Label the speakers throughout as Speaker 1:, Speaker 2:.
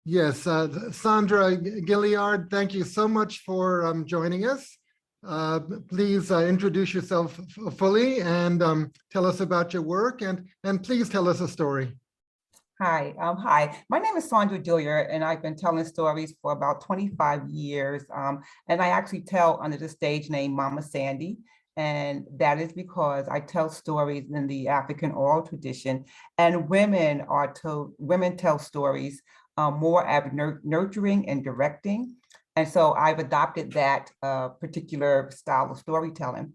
Speaker 1: Yes, Sandra Gilliard, thank you so much for joining us. Please introduce yourself fully and tell us about your work, and please tell us a story.
Speaker 2: Hi. My name is Saundra Storytelling, and I've been telling stories for about 25 years. And I actually tell under the stage name Mama Sandy. And that is because I tell stories in the African oral tradition, and women tell stories more as nurturing and directing. And so I've adopted that particular style of storytelling.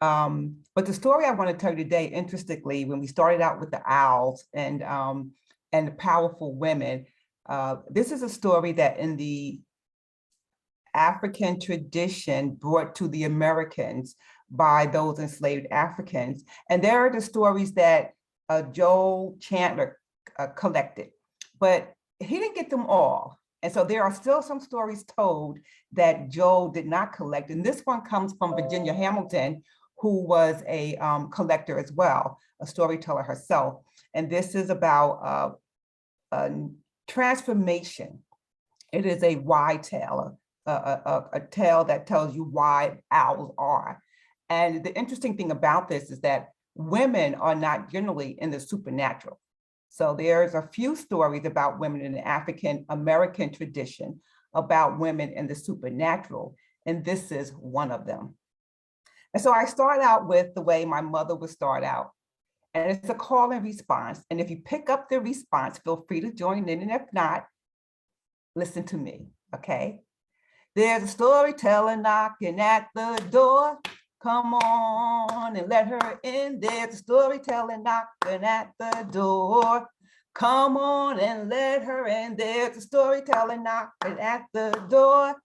Speaker 2: But the story I want to tell you today, interestingly, when we started out with the owls and the powerful women, this is a story that in the African tradition brought to the Americans by those enslaved Africans. And there are the stories that Joel Chandler collected, but he didn't get them all. And so there are still some stories told that Joel did not collect. And this one comes from Virginia Hamilton, who was a collector as well, a storyteller herself. And this is about transformation. It is a why tale, a tale that tells you why owls are. And the interesting thing about this is that women are not generally in the supernatural. So there's a few stories about women in the African American tradition about women in the supernatural, and this is one of them. And so I start out with the way my mother would start out. And it's a call and response. And if you pick up the response, feel free to join in. And if not, listen to me, okay? There's a storyteller knocking at the door. Come on and let her in. There's a storyteller knocking at the door. Come on and let her in. There's a storyteller knocking at the door.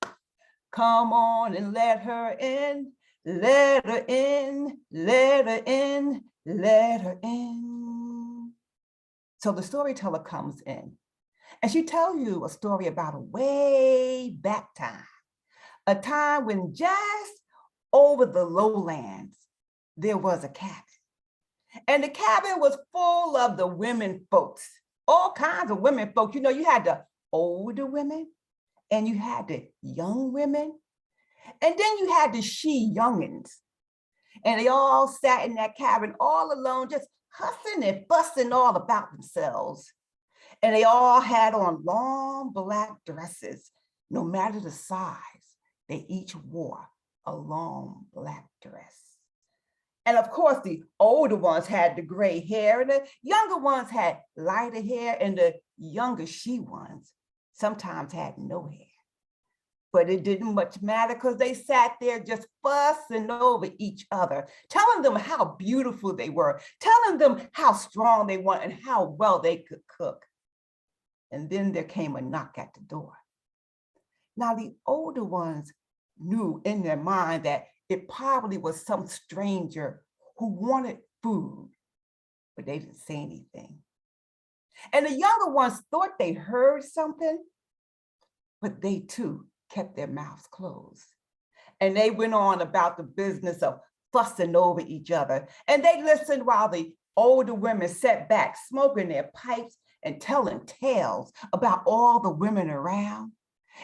Speaker 2: Come on and let her in. Let her in, let her in, let her in. So the storyteller comes in and she tells you a story about a way back time, a time when just over the lowlands, there was a cabin. And the cabin was full of the women folks, all kinds of women folks. You know, you had the older women and you had the young women. And then you had the she-youngins, and they all sat in that cabin all alone, just huffing and fussing all about themselves. And they all had on long black dresses, no matter the size, they each wore a long black dress. And of course, the older ones had the gray hair, and the younger ones had lighter hair, and the younger she-ones sometimes had no hair. But it didn't much matter because they sat there just fussing over each other, telling them how beautiful they were, telling them how strong they were and how well they could cook. And then there came a knock at the door. Now, the older ones knew in their mind that it probably was some stranger who wanted food, but they didn't say anything. And the younger ones thought they heard something, but they too kept their mouths closed. And they went on about the business of fussing over each other. And they listened while the older women sat back, smoking their pipes and telling tales about all the women around.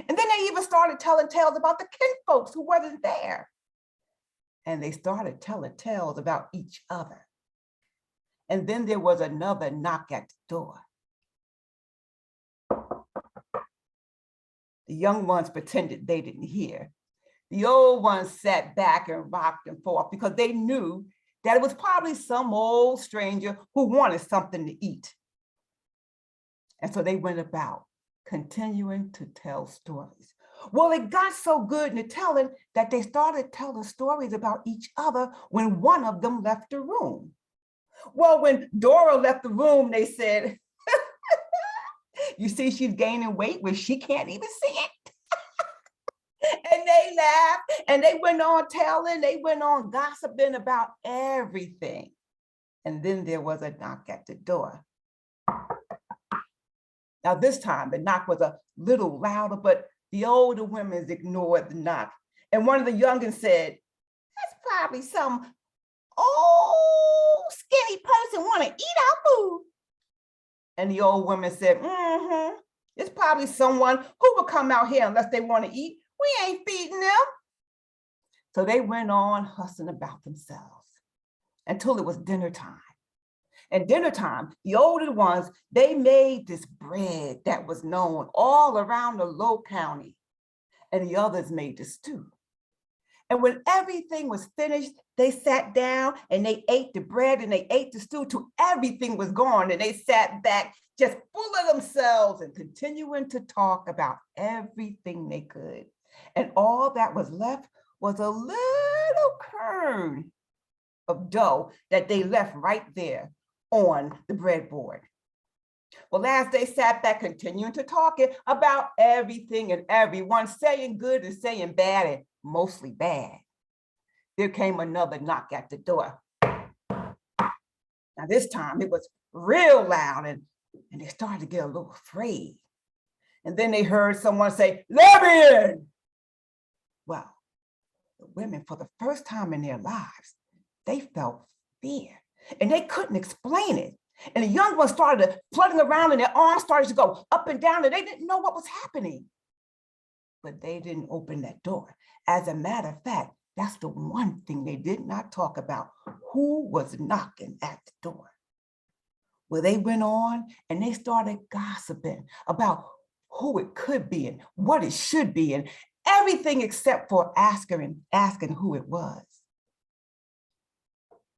Speaker 2: And then they even started telling tales about the kinfolks who wasn't there. And they started telling tales about each other. And then there was another knock at the door. The young ones pretended they didn't hear. The old ones sat back and rocked and forth because they knew that it was probably some old stranger who wanted something to eat. And so they went about continuing to tell stories. Well, it got so good in the telling that they started telling stories about each other when one of them left the room. Well, when Dora left the room, they said, you see, she's gaining weight where she can't even see it. And they laughed and they went on telling, they went on gossiping about everything. And then there was a knock at the door. Now this time the knock was a little louder, but the older women ignored the knock. And one of the youngins said, that's probably some old skinny person want to eat our food. And the old woman said, mm-hmm, It's probably someone who will come out here unless they want to eat. We ain't feeding them. So they went on hustling about themselves until it was dinner time. And dinner time, the older ones, they made this bread that was known all around the Low County, and the others made the stew. And when everything was finished, they sat down and they ate the bread and they ate the stew till everything was gone. And they sat back just full of themselves and continuing to talk about everything they could. And all that was left was a little kern of dough that they left right there on the breadboard. Well, as they sat back continuing to talk about everything and everyone, saying good and saying bad and mostly bad, there came another knock at the door. Now this time it was real loud and they started to get a little afraid. And then they heard someone say, "Let me in." Well, the women, for the first time in their lives, they felt fear and they couldn't explain it. And the young ones started flooding around and their arms started to go up and down and they didn't know what was happening. But they didn't open that door. As a matter of fact, that's the one thing they did not talk about. Who was knocking at the door? Well, they went on and they started gossiping about who it could be and what it should be and everything except for asking who it was.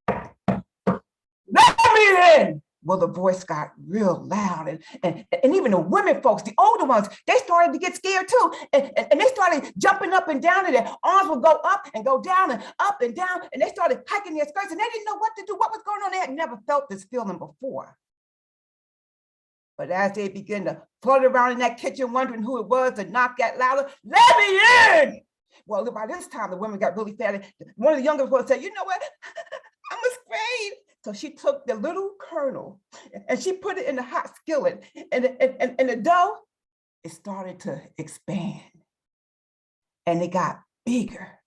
Speaker 2: "Let me in!" Well, the voice got real loud and even the women folks, the older ones, they started to get scared too. And they started jumping up and down and their arms would go up and go down and up and down. And they started hiking their skirts and they didn't know what to do, what was going on. They had never felt this feeling before. But as they began to float around in that kitchen, wondering who it was that knocked that louder, "Let me in!" Well, by this time, the women got really fat. One of the younger ones said, "You know what? I'm afraid." So she took the little kernel and she put it in the hot skillet and the dough, it started to expand. And it got bigger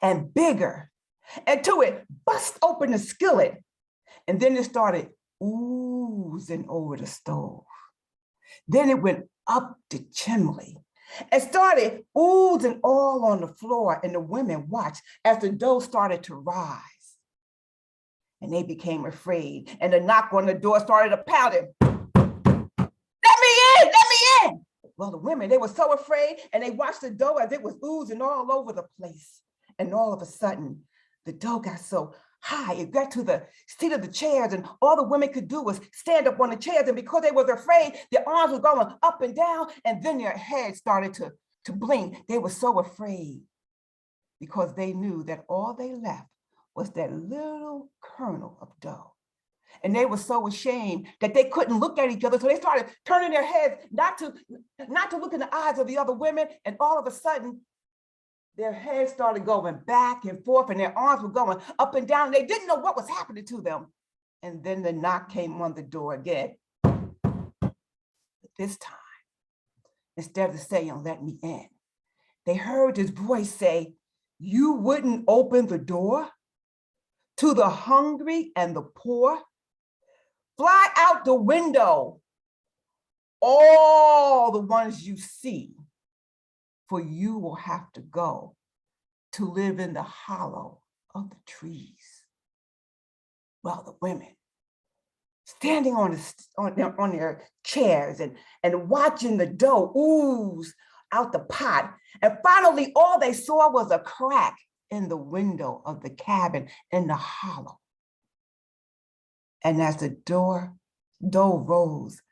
Speaker 2: and bigger until it bust open the skillet. And then it started oozing over the stove. Then it went up the chimney and started oozing all on the floor. And the women watched as the dough started to rise. And they became afraid. And the knock on the door started to pound. "Let me in, let me in." Well, the women, they were so afraid and they watched the dough as it was oozing all over the place. And all of a sudden, the dough got so high, it got to the seat of the chairs and all the women could do was stand up on the chairs. And because they was afraid, their arms were going up and down and then their heads started to blink. They were so afraid because they knew that all they left was that little kernel of dough. And they were so ashamed that they couldn't look at each other. So they started turning their heads not to look in the eyes of the other women. And all of a sudden, their heads started going back and forth and their arms were going up and down. They didn't know what was happening to them. And then the knock came on the door again. But this time, instead of saying, "Let me in," they heard his voice say, "You wouldn't open the door to the hungry and the poor? Fly out the window, all the ones you see, for you will have to go to live in the hollow of the trees." Well, the women, standing on their chairs and watching the dough ooze out the pot. And finally, all they saw was a crack in the window of the cabin in the hollow. And as the dough rose,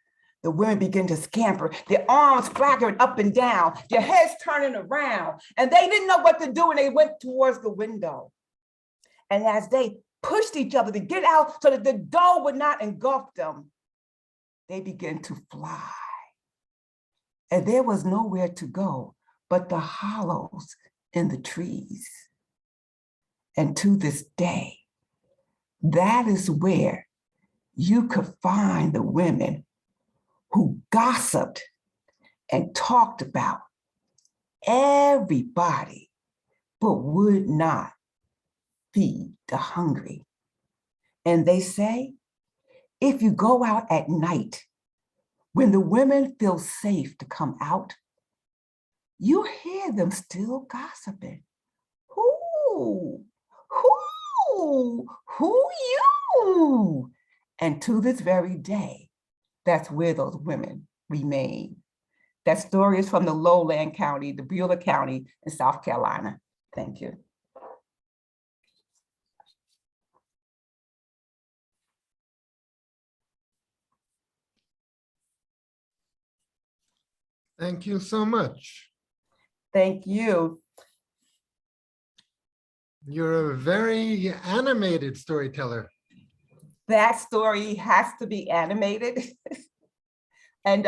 Speaker 2: the women began to scamper, their arms flapping up and down, their heads turning around, and they didn't know what to do, and they went towards the window. And as they pushed each other to get out so that the dough would not engulf them, they began to fly. And there was nowhere to go but the hollows in the trees. And to this day, that is where you could find the women who gossiped and talked about everybody, but would not feed the hungry. And they say, if you go out at night when the women feel safe to come out, you hear them still gossiping. Who? Who you? And to this very day, that's where those women remain. That story is from the lowland county, the Beulah County in South Carolina. Thank you.
Speaker 1: Thank you so much.
Speaker 2: Thank you.
Speaker 1: You're a very animated storyteller.
Speaker 2: That story has to be animated. And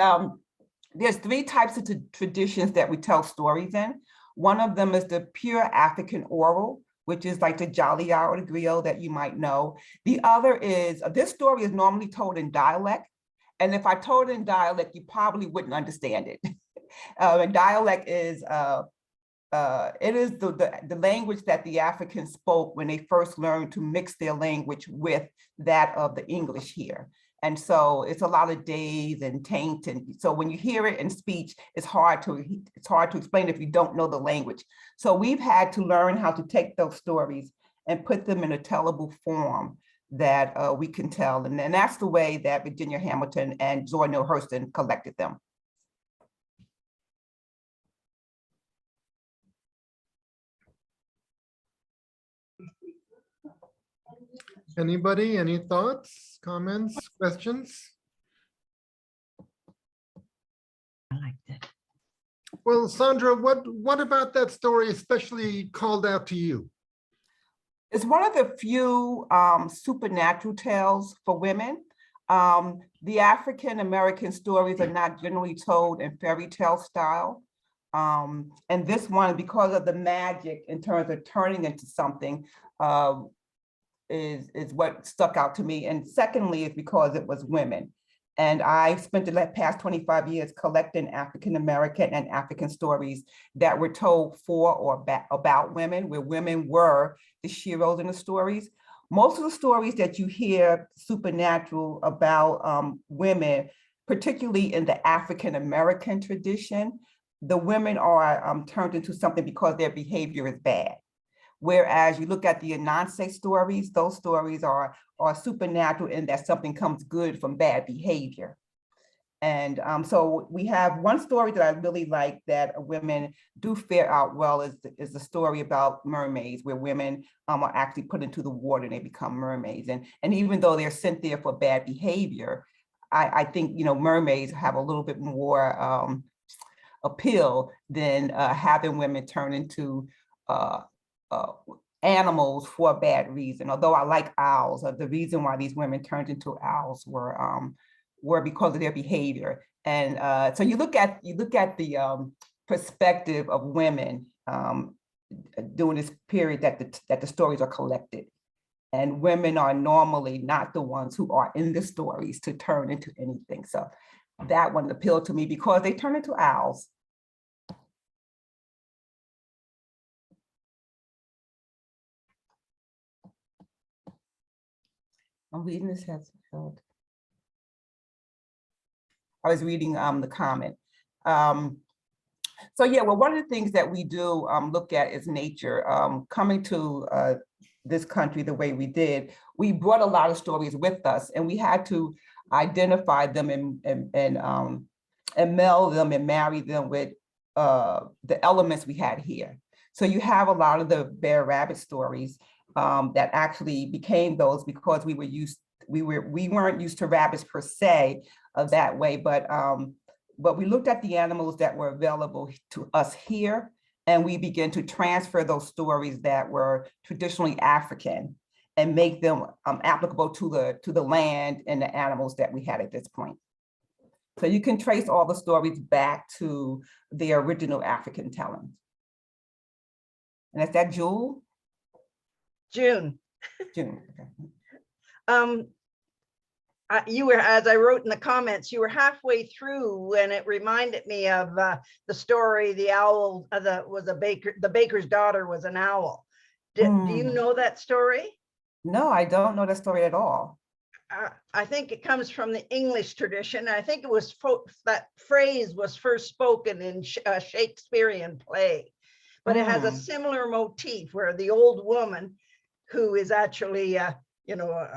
Speaker 2: there's three types of traditions that we tell stories in. One of them is the pure African oral, which is like the Jolly-Ah or the griot that you might know. The other is, this story is normally told in dialect. And if I told it in dialect, you probably wouldn't understand it. And dialect is, it is the language that the Africans spoke when they first learned to mix their language with that of the English here. And so it's a lot of days and taint. And so when you hear it in speech, it's hard to explain if you don't know the language. So we've had to learn how to take those stories and put them in a tellable form that we can tell. And then that's the way that Virginia Hamilton and Zora Neale Hurston collected them.
Speaker 1: Anybody, any thoughts, comments, questions?
Speaker 3: I liked it.
Speaker 1: Well, Saundra, what about that story especially called out to you?
Speaker 2: It's one of the few supernatural tales for women. The African-American stories are not generally told in fairy tale style. And this one, because of the magic in terms of turning into something, is what stuck out to me. And secondly, is because it was women. And I spent the past 25 years collecting African-American and African stories that were told for or about women, where women were the heroes in the stories. Most of the stories that you hear supernatural about women, particularly in the African-American tradition, the women are turned into something because their behavior is bad. Whereas you look at the Anansi stories, those stories are supernatural in that something comes good from bad behavior. And so we have one story that I really like that women do fare out well is the story about mermaids, where women are actually put into the water and they become mermaids. And even though they're sent there for bad behavior, I think, you know, mermaids have a little bit more appeal than having women turn into animals for a bad reason. Although I like owls, the reason why these women turned into owls were because of their behavior. And so you look at the perspective of women during this period that the stories are collected. And women are normally not the ones who are in the stories to turn into anything. So that one appealed to me because they turn into owls. I'm reading this as held. I was reading the comment. So yeah, well, one of the things that we do look at is nature. Coming to this country the way we did, we brought a lot of stories with us, and we had to identify them and meld them and marry them with the elements we had here. So you have a lot of the bear rabbit stories that actually became those because we weren't used to rabbits per se that way, but we looked at the animals that were available to us here, and we began to transfer those stories that were traditionally African and make them applicable to the land and the animals that we had at this point. So you can trace all the stories back to the original African telling. And is that Jewel?
Speaker 3: June.
Speaker 2: June. Okay.
Speaker 3: You were, as I wrote in the comments, you were halfway through, and it reminded me of the story, the owl, the baker's daughter was an owl. Do you know that story?
Speaker 2: No, I don't know that story at all.
Speaker 3: I think it comes from the English tradition. I think it was that phrase was first spoken in a Shakespearean play, but it has a similar motif where the old woman, who is actually a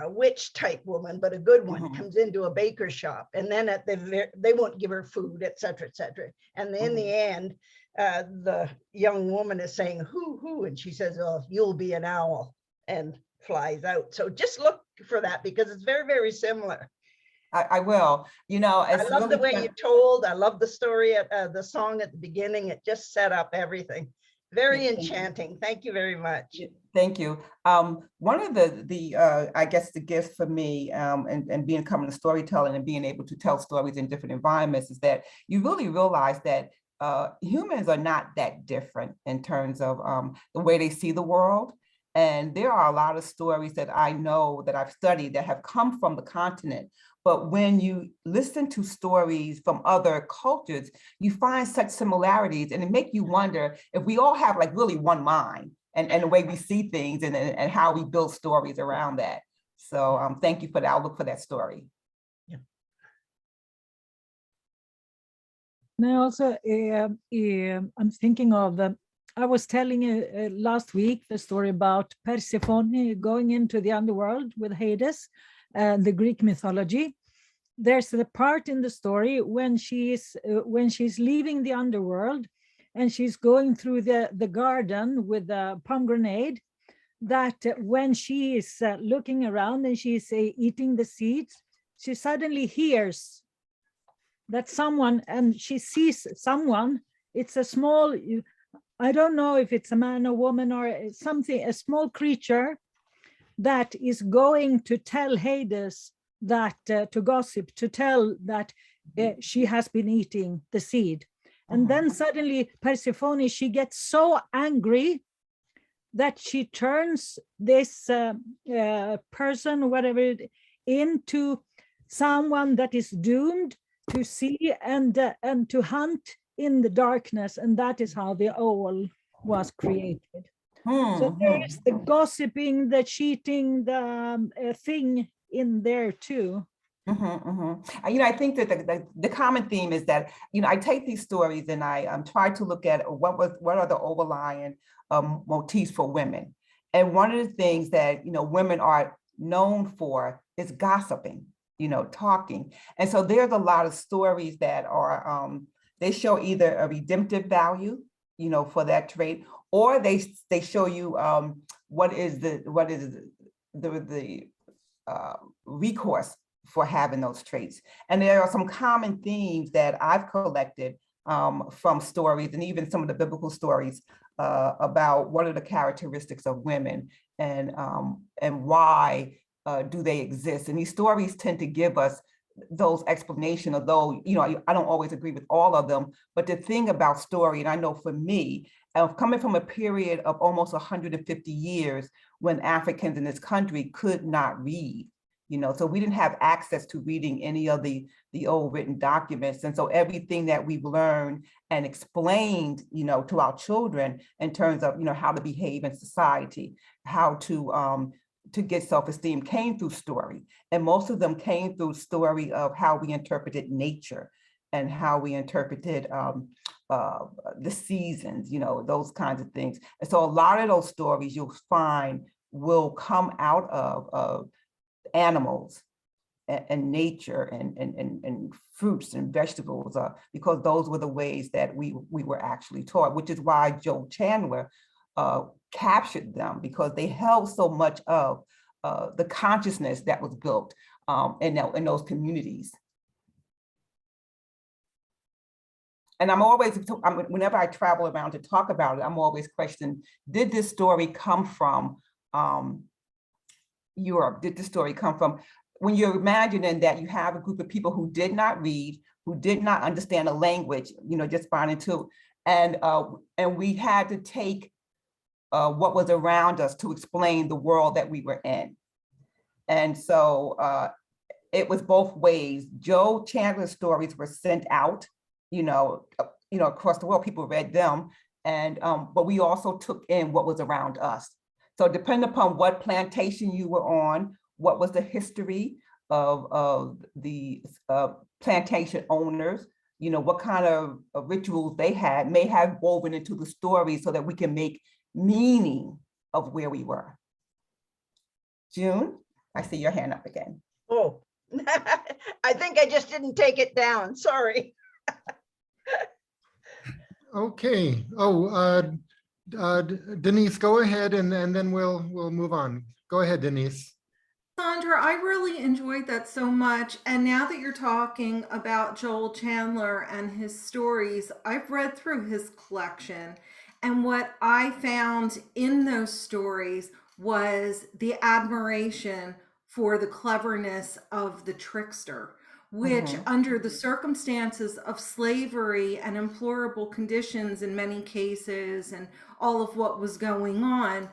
Speaker 3: witch type woman, but a good one, comes into a baker's shop, and then they won't give her food, etc., etc. And in the end, the young woman is saying, who? And she says, oh, you'll be an owl, and flies out. So just look for that, because it's very, very similar.
Speaker 2: I will.
Speaker 3: I love the way you told. I love the story, the song at the beginning. It just set up everything. Very enchanting. Thank you very much.
Speaker 2: Thank you. One of the I guess the gift for me and being coming to storytelling and being able to tell stories in different environments is that you really realize that humans are not that different in terms of the way they see the world. And there are a lot of stories that I know that I've studied that have come from the continent. But when you listen to stories from other cultures, you find such similarities, and it makes you wonder if we all have like really one mind and the way we see things and how we build stories around that. So thank you for that. I'll look for that story.
Speaker 3: Yeah.
Speaker 4: Now also, I'm thinking of, I was telling last week the story about Persephone going into the underworld with Hades, the Greek mythology. There's the part in the story when she's leaving the underworld and she's going through the garden with a pomegranate, that when she is looking around and she's eating the seeds, she suddenly hears that someone, and she sees someone, it's a small, I don't know if it's a man or woman or something, a small creature that is going to tell Hades that, to gossip, to tell that she has been eating the seed. And then suddenly Persephone, she gets so angry that she turns this person, whatever, into someone that is doomed to see and to hunt in the darkness. And that is how the owl was created. So there is the gossiping, the cheating, the thing in there too.
Speaker 2: I think that the common theme is that, I take these stories and I try to look at what are the overlying motifs for women. And one of the things that, women are known for is gossiping, talking. And so there's a lot of stories that are, they show either a redemptive value, for that trait, or they show you what is the recourse for having those traits. And there are some common themes that I've collected from stories and even some of the biblical stories about what are the characteristics of women and why do they exist. And these stories tend to give us those explanations, although, I don't always agree with all of them. But the thing about story, and I know for me, coming from a period of almost 150 years when Africans in this country could not read, so we didn't have access to reading any of the old written documents. And so everything that we've learned and explained, to our children in terms of, how to behave in society, how to get self-esteem came through story. And most of them came through story of how we interpreted nature and how we interpreted the seasons, those kinds of things. And so a lot of those stories you'll find will come out of animals and nature and fruits and vegetables, because those were the ways that we were actually taught, which is why Joe Chandler captured them, because they held so much of the consciousness that was built in those communities. And I'm always, whenever I travel around to talk about it, I'm always questioning, did this story come from Europe? Did this story come from, when you're imagining that you have a group of people who did not read, who did not understand a language, just finding to, and we had to take what was around us to explain the world that we were in. And so it was both ways. Joe Chandler's stories were sent out, across the world. People read them, and but we also took in what was around us. So depending upon what plantation you were on, what was the history, of the plantation owners, what kind of rituals they may have woven into the story so that we can make meaning of where we were. June, I see your hand up again.
Speaker 3: Oh, I think I just didn't take it down. Sorry.
Speaker 1: Okay. Denise, go ahead, and then we'll move on. Go ahead, Denise.
Speaker 5: Saundra, I really enjoyed that so much. And now that you're talking about Joel Chandler and his stories, I've read through his collection. And what I found in those stories was the admiration for the cleverness of the trickster, which under the circumstances of slavery and implorable conditions in many cases and all of what was going on,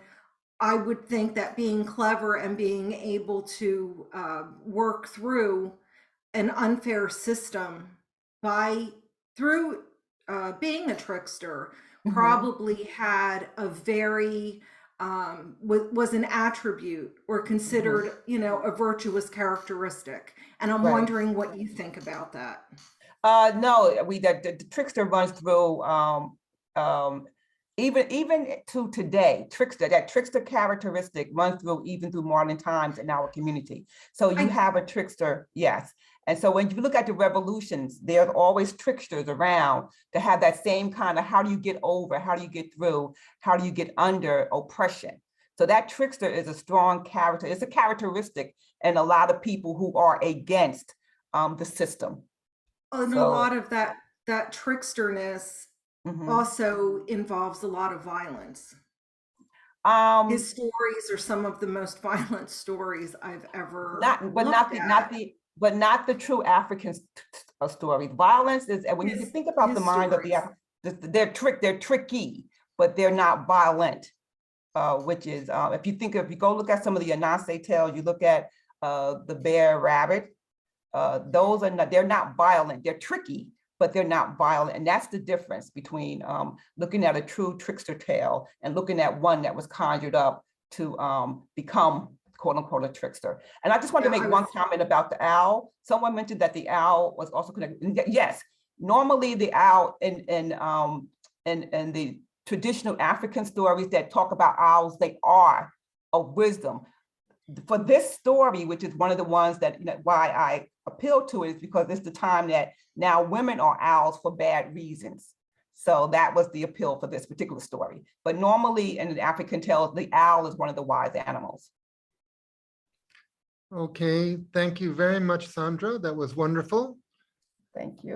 Speaker 5: I would think that being clever and being able to work through an unfair system through being a trickster probably had a very was an attribute or considered a virtuous characteristic. And I'm wondering what you think about that.
Speaker 2: No, the trickster runs through even to today. That trickster characteristic runs through even through modern times in our community. So you have a trickster, yes. And so when you look at the revolutions, there's always tricksters around to have that same kind of how do you get over, how do you get through, how do you get under oppression. So that trickster is a strong character. It's a characteristic in a lot of people who are against the system.
Speaker 5: And a lot of that tricksterness also involves a lot of violence. His stories are some of the most violent stories I've ever
Speaker 2: not the true African stories. Violence is, and when you think about the mind of the African, they're tricky, but they're not violent. Which is, if you go look at some of the Anansi tales, you look at the bear rabbit, those are not, they're not violent. They're tricky, but they're not violent. And that's the difference between looking at a true trickster tale and looking at one that was conjured up to become quote unquote a trickster. And I just wanted to make one comment about the owl. Someone mentioned that the owl was also connected. Yes, normally the owl in the traditional African stories that talk about owls, they are of wisdom. For this story, which is one of the ones that why I appeal to it, is because it's the time that now women are owls for bad reasons. So that was the appeal for this particular story. But normally in the African tales, the owl is one of the wise animals.
Speaker 1: Okay, thank you very much, Saundra. That was wonderful.
Speaker 2: Thank you.